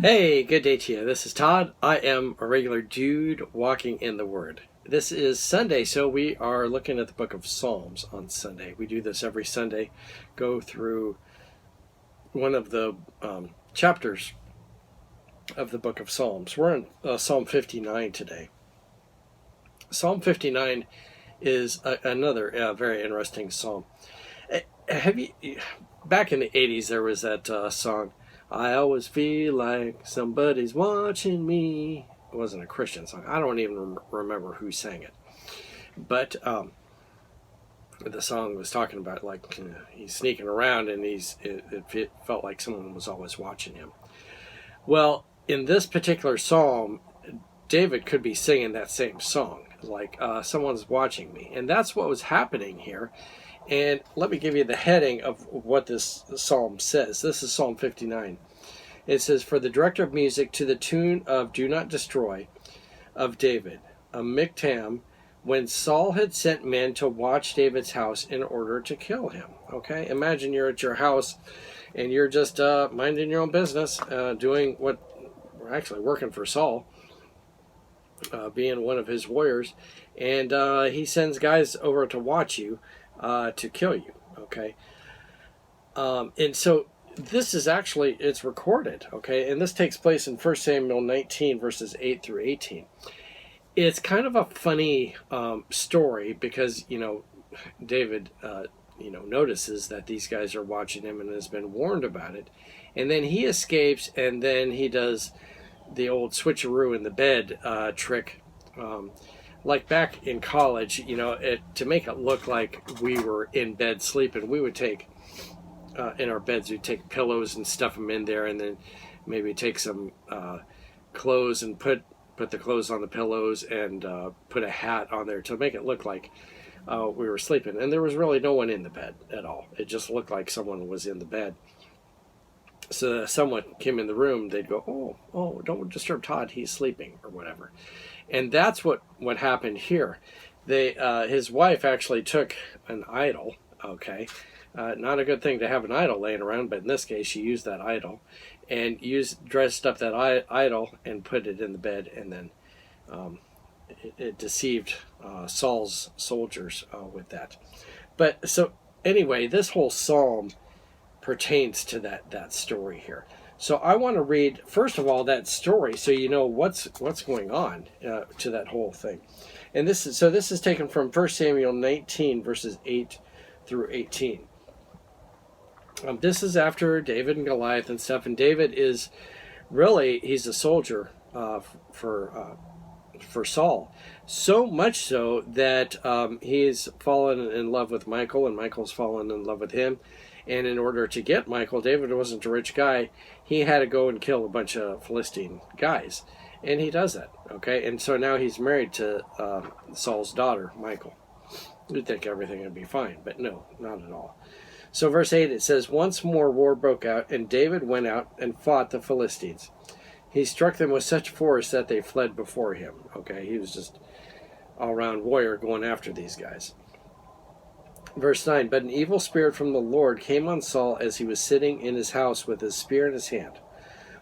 Hey, good day to you. This is Todd. I am a regular dude walking in the Word. This is Sunday, so we are looking at the book of Psalms on Sunday. We do this every Sunday, go through one of the chapters of the book of Psalms. We're in Psalm 59 today. Psalm 59 is another very interesting psalm. Back in the 80s, there was that song, I always feel like somebody's watching me. It wasn't a Christian song. I don't even remember who sang it. But the song was talking about he's sneaking around and it felt like someone was always watching him. Well, in this particular psalm, David could be singing that same song, like someone's watching me. And that's what was happening here. And let me give you the heading of what this psalm says. This is Psalm 59. It says, for the director of music to the tune of Do Not Destroy of David, a miktam, when Saul had sent men to watch David's house in order to kill him. Okay, imagine you're at your house and you're just minding your own business, doing what, actually working for Saul, being one of his warriors, and he sends guys over to watch you, to kill you, okay? And so this is actually, it's recorded, okay? And this takes place in 1 Samuel 19, verses 8 through 18. It's kind of a funny story because, David, notices that these guys are watching him and has been warned about it. And then he escapes, and then he does the old switcheroo in the bed trick. Like back in college, to make it look like we were in bed sleeping, we would take, in our beds, we'd take pillows and stuff them in there, and then maybe take some clothes and put the clothes on the pillows and put a hat on there to make it look like we were sleeping. And there was really no one in the bed at all. It just looked like someone was in the bed. So if someone came in the room, they'd go, oh, don't disturb Todd, he's sleeping, or whatever. And that's what happened here. His wife actually took an idol, okay? Not a good thing to have an idol laying around, but in this case, she used that idol and dressed up that idol and put it in the bed, and then it deceived Saul's soldiers with that. But so anyway, this whole psalm pertains to that story here. So I want to read, first of all, that story so you know what's going on to that whole thing. And this is taken from 1 Samuel 19, verses 8 through 18. This is after David and Goliath and stuff, and David is really, he's a soldier for Saul. So much so that he's fallen in love with Michal, and Michal's fallen in love with him. And in order to get Michal, David wasn't a rich guy. He had to go and kill a bunch of Philistine guys. And he does that, okay? And so now he's married to Saul's daughter, Michal. You'd think everything would be fine, but no, not at all. So verse 8, it says, once more war broke out, and David went out and fought the Philistines. He struck them with such force that they fled before him, okay? He was just all-around warrior going after these guys. Verse 9, but an evil spirit from the Lord came on Saul as he was sitting in his house with his spear in his hand.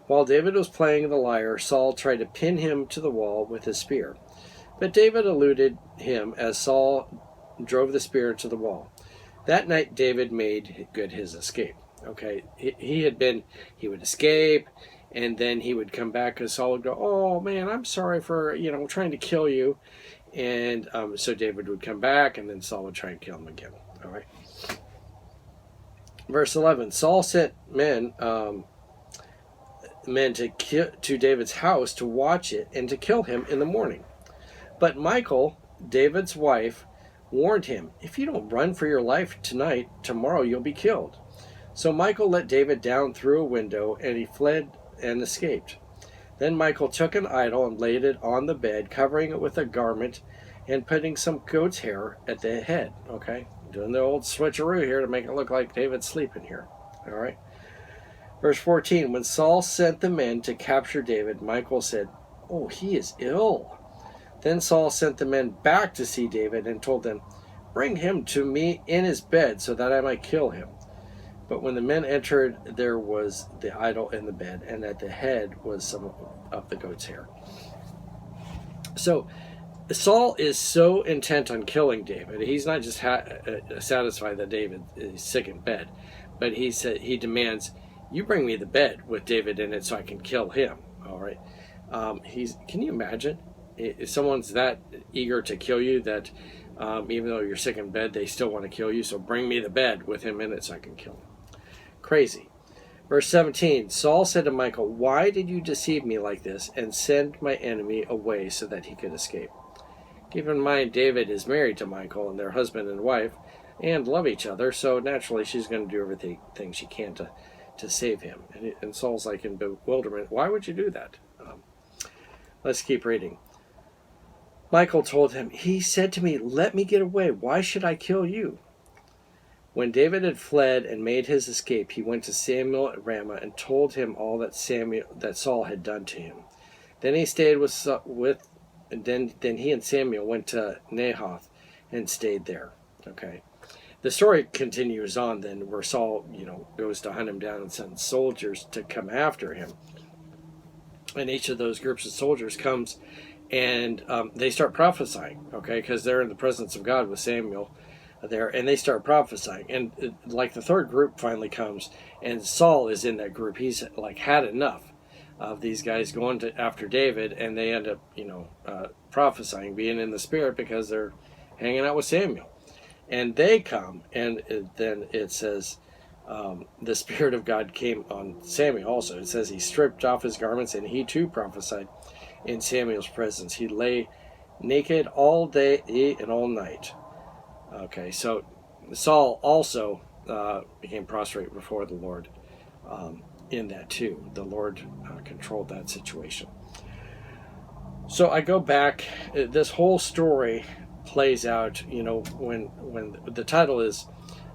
While David was playing the lyre, Saul tried to pin him to the wall with his spear. But David eluded him as Saul drove the spear into the wall. That night David made good his escape. Okay, he would escape, and then he would come back because Saul would go, oh man, I'm sorry for, trying to kill you. And so David would come back, and then Saul would try and kill him again. All right. Verse 11, Saul sent men to David's house to watch it and to kill him in the morning. But Michal, David's wife, warned him, if you don't run for your life tonight, tomorrow you'll be killed. So Michal let David down through a window, and he fled and escaped. Then Michal took an idol and laid it on the bed, covering it with a garment and putting some goat's hair at the head. Okay, doing the old switcheroo here to make it look like David's sleeping here. All right. Verse 14, when Saul sent the men to capture David, Michal said, oh, he is ill. Then Saul sent the men back to see David and told them, bring him to me in his bed so that I might kill him. But when the men entered, there was the idol in the bed, and at the head was some of the goat's hair. So Saul is so intent on killing David. He's not just satisfied that David is sick in bed, but he demands, you bring me the bed with David in it so I can kill him. All right. Can you imagine if someone's that eager to kill you that even though you're sick in bed, they still want to kill you? So bring me the bed with him in it so I can kill him. Crazy. Verse 17, Saul said to Michal, why did you deceive me like this and send my enemy away so that he could escape? Keep in mind, David is married to Michal, and they're husband and wife, and love each other, so naturally she's going to do everything she can to save him. And Saul's like in bewilderment. Why would you do that? Let's keep reading. Michal told him, he said to me, let me get away. Why should I kill you? When David had fled and made his escape, he went to Samuel at Ramah and told him all that Saul had done to him. Then he stayed then he and Samuel went to Naioth and stayed there. Okay. The story continues on then, where Saul, goes to hunt him down and sends soldiers to come after him. And each of those groups of soldiers comes and they start prophesying, okay, because they're in the presence of God with Samuel there, and they start prophesying. And like the third group finally comes, and Saul is in that group. He's like had enough of these guys going after David, and they end up, prophesying, being in the spirit because they're hanging out with Samuel. And they come, and then it says the Spirit of God came on Samuel also. It says he stripped off his garments, and he too prophesied in Samuel's presence. He lay naked all day and all night. Okay, so Saul also became prostrate before the Lord in that too. The Lord controlled that situation. So I go back. This whole story plays out, when the title is,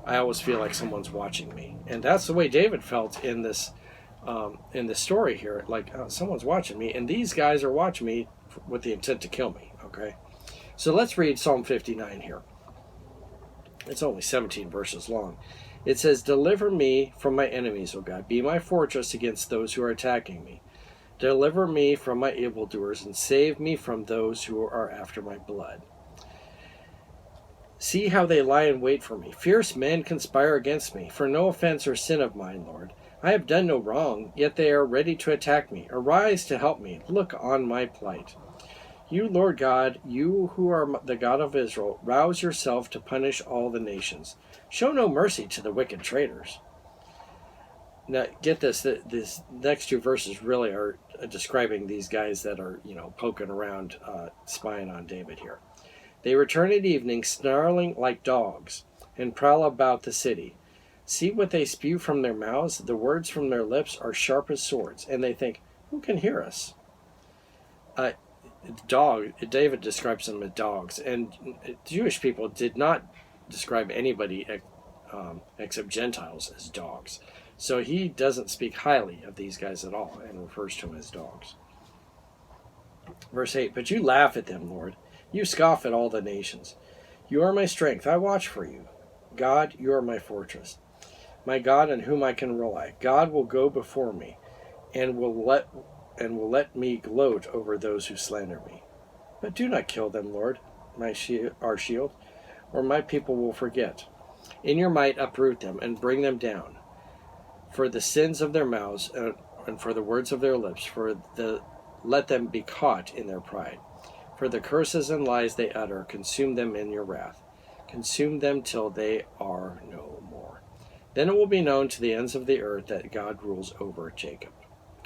I always feel like someone's watching me. And that's the way David felt in this story here. Like, someone's watching me, and these guys are watching me with the intent to kill me. Okay, so let's read Psalm 59 here. It's only 17 verses long. It says, deliver me from my enemies, O God. Be my fortress against those who are attacking me. Deliver me from my evildoers and save me from those who are after my blood. See how they lie in wait for me. Fierce men conspire against me, for no offense or sin of mine, Lord. I have done no wrong, yet they are ready to attack me. Arise to help me. Look on my plight. You, Lord God, you who are the God of Israel, rouse yourself to punish all the nations. Show no mercy to the wicked traitors. Now, get this. This next two verses really are describing these guys that are, poking around, spying on David here. They return at evening, snarling like dogs, and prowl about the city. See what they spew from their mouths. The words from their lips are sharp as swords, and they think, who can hear us? David describes them as dogs, and Jewish people did not describe anybody except Gentiles as dogs. So he doesn't speak highly of these guys at all and refers to them as dogs. Verse 8, but you laugh at them, Lord. You scoff at all the nations. You are my strength. I watch for you. God, you are my fortress. My God on whom I can rely. God will go before me and will let me gloat over those who slander me. But do not kill them, Lord, our shield, or my people will forget. In your might uproot them and bring them down. For the sins of their mouths and for the words of their lips, let them be caught in their pride. For the curses and lies they utter, consume them in your wrath. Consume them till they are no more. Then it will be known to the ends of the earth that God rules over Jacob.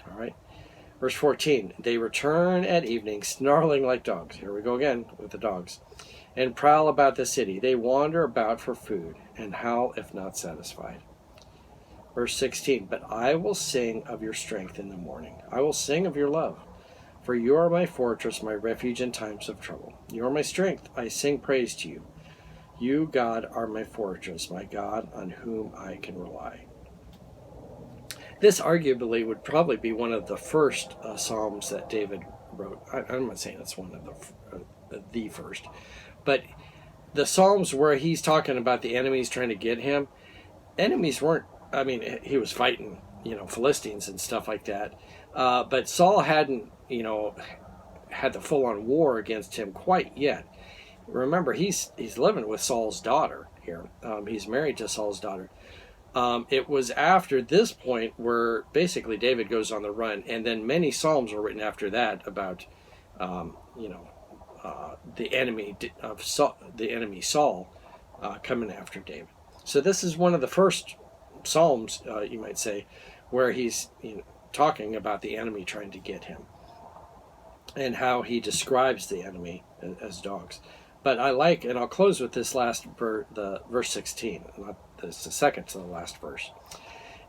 All right. Verse 14, they return at evening, snarling like dogs. Here we go again with the dogs. And prowl about the city. They wander about for food and howl if not satisfied. Verse 16, but I will sing of your strength in the morning. I will sing of your love. For you are my fortress, my refuge in times of trouble. You are my strength. I sing praise to you. You, God, are my fortress, my God on whom I can rely. This arguably would probably be one of the first Psalms that David wrote. I'm not saying it's one of the first. But the Psalms where he's talking about the enemies trying to get him, enemies weren't I mean, he was fighting, Philistines and stuff like that. But Saul hadn't, had the full-on war against him quite yet. Remember, he's living with Saul's daughter here. He's married to Saul's daughter. It was after this point where basically David goes on the run, and then many psalms were written after that about, the enemy of Saul, coming after David. So this is one of the first psalms, you might say, where he's talking about the enemy trying to get him, and how he describes the enemy as dogs. But I like, and I'll close with this last the verse 16. It's the second to the last verse.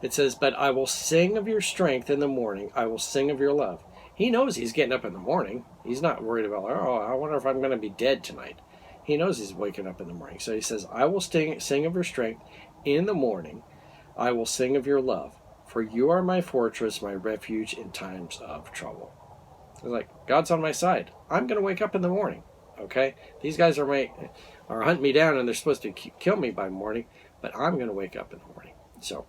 It says, "But I will sing of your strength in the morning. I will sing of your love." He knows he's getting up in the morning. He's not worried about, I wonder if I'm going to be dead tonight. He knows he's waking up in the morning. So he says, "I will sing of your strength in the morning. I will sing of your love. For you are my fortress, my refuge in times of trouble." It's like, God's on my side. I'm going to wake up in the morning. Okay? These guys are hunting me down, and they're supposed to kill me by morning, but I'm going to wake up in the morning. So,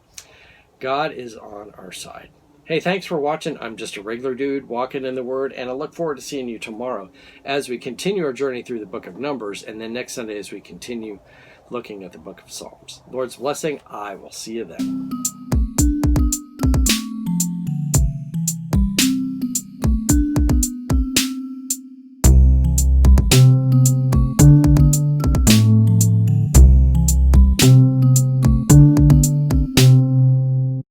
God is on our side. Hey, thanks for watching. I'm just a regular dude walking in the Word, and I look forward to seeing you tomorrow as we continue our journey through the book of Numbers, and then next Sunday as we continue looking at the book of Psalms. Lord's blessing. I will see you then.